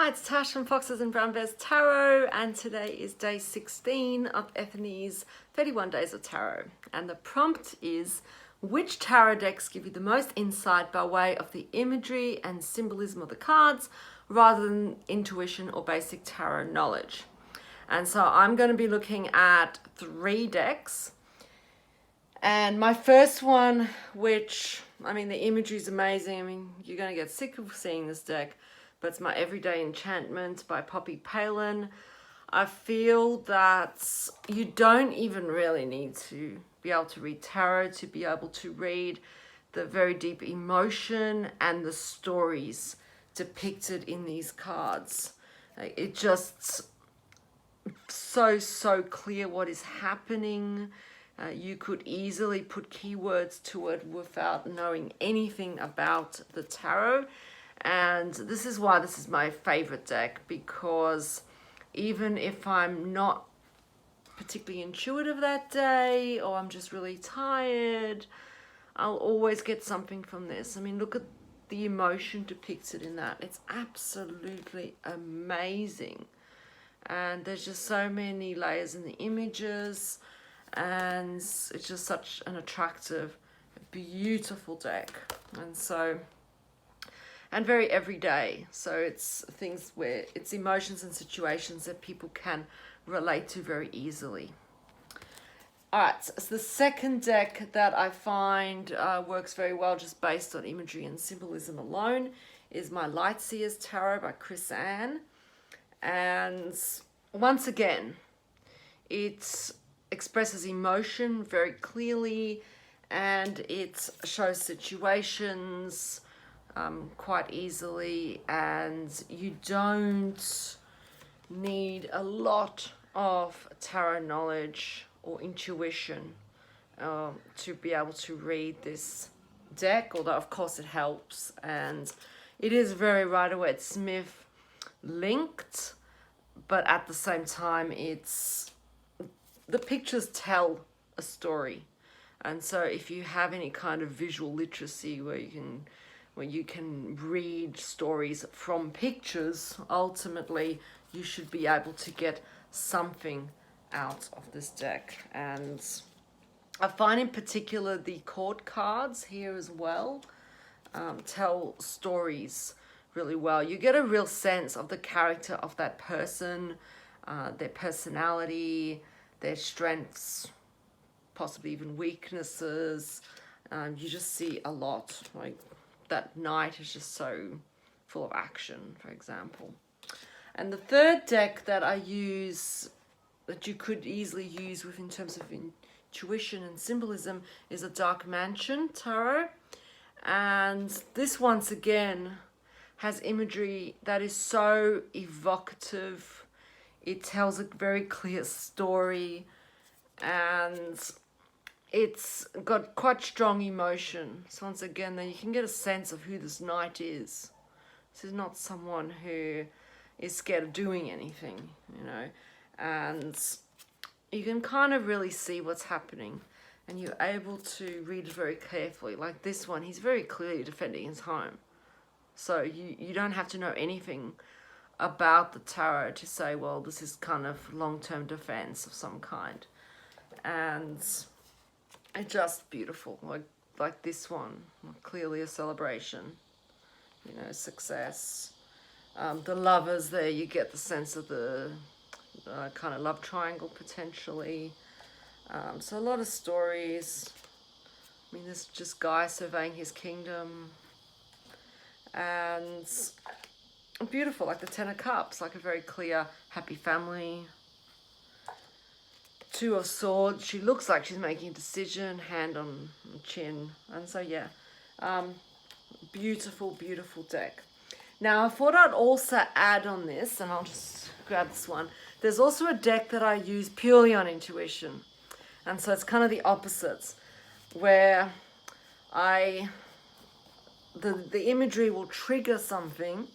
Hi, it's Tash from Foxes and Brown Bears Tarot, and today is day 16 of Ethony's 31 Days of Tarot. And the prompt is, which tarot decks give you the most insight by way of the imagery and symbolism of the cards, rather than intuition or basic tarot knowledge? And so I'm going to be looking at 3 decks. And my first one, which, I mean, the imagery is amazing. I mean, you're going to get sick of seeing this deck, but it's my Everyday Enchantment by Poppy Palin. I feel that you don't even really need to be able to read tarot to be able to read the very deep emotion and the stories depicted in these cards. It just so clear what is happening. You could easily put keywords to it without knowing anything about the tarot. And this is why this is my favorite deck, because even if I'm not particularly intuitive that day, or I'm just really tired, I'll always get something from this. I mean, look at the emotion depicted in that. It's absolutely amazing. And there's just so many layers in the images, and it's just such an attractive, beautiful deck. And very everyday. So it's things where it's emotions and situations that people can relate to very easily. All right, so the second deck that I find works very well just based on imagery and symbolism alone is my Lightsaber Tarot by Chris Ann. And once again, it expresses emotion very clearly, and it shows situations quite easily, and you don't need a lot of tarot knowledge or intuition to be able to read this deck, although of course it helps, and it is very Rider-Waite-Smith linked, but at the same time it's the pictures tell a story. And so if you have any kind of visual literacy where you can read stories from pictures, ultimately you should be able to get something out of this deck. And I find in particular the court cards here as well tell stories really well. You get a real sense of the character of that person, their personality, their strengths, possibly even weaknesses. You just see a lot. Like that knight is just so full of action, for example. And the third deck that I use, that you could easily use with in terms of intuition and symbolism, is a Dark Mansion Tarot. And this once again has imagery that is so evocative. It tells a very clear story, and it's got quite strong emotion. So once again, then you can get a sense of who this knight is. This is not someone who is scared of doing anything, you know, and you can kind of really see what's happening, and you're able to read it very carefully. Like this one, he's very clearly defending his home. So you don't have to know anything about the tarot to say, well, this is kind of long-term defense of some kind. And it's just beautiful, like this one, clearly a celebration, you know, success. The lovers there, you get the sense of the kind of love triangle potentially. So a lot of stories. I mean, there's just guy surveying his kingdom, and beautiful, like the Ten of Cups, like a very clear, happy family. Two of Swords, she looks like she's making a decision, hand on the chin. And so yeah, beautiful deck. Now I thought I'd also add on this, and I'll just grab this one, there's also a deck that I use purely on intuition, and so it's kind of the opposites, where the imagery will trigger something,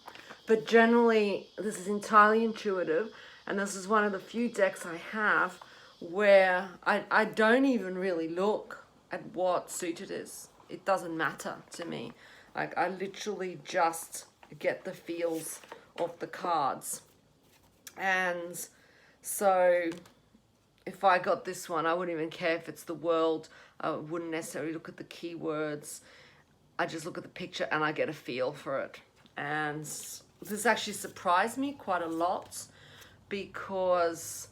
but generally this is entirely intuitive, and this is one of the few decks I have where I don't even really look at what suit it is. It doesn't matter to me. Like I literally just get the feels of the cards. And so if I got this one, I wouldn't even care if it's the world. I wouldn't necessarily look at the keywords. I just look at the picture and I get a feel for it. And this actually surprised me quite a lot because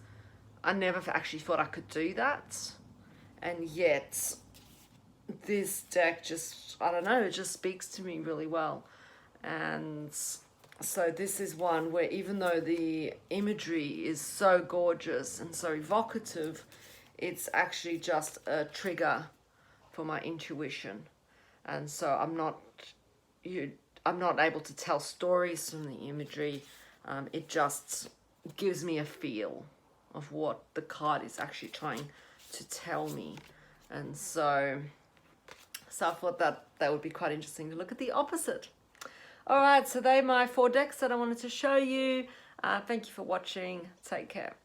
I never actually thought I could do that. And yet this deck just, I don't know, it just speaks to me really well. And so this is one where even though the imagery is so gorgeous and so evocative, it's actually just a trigger for my intuition. And so I'm not able to tell stories from the imagery. It just gives me a feel of what the card is actually trying to tell me. And so I thought that would be quite interesting to look at the opposite. All right, so they're my 4 decks that I wanted to show you. Thank you for watching. Take care.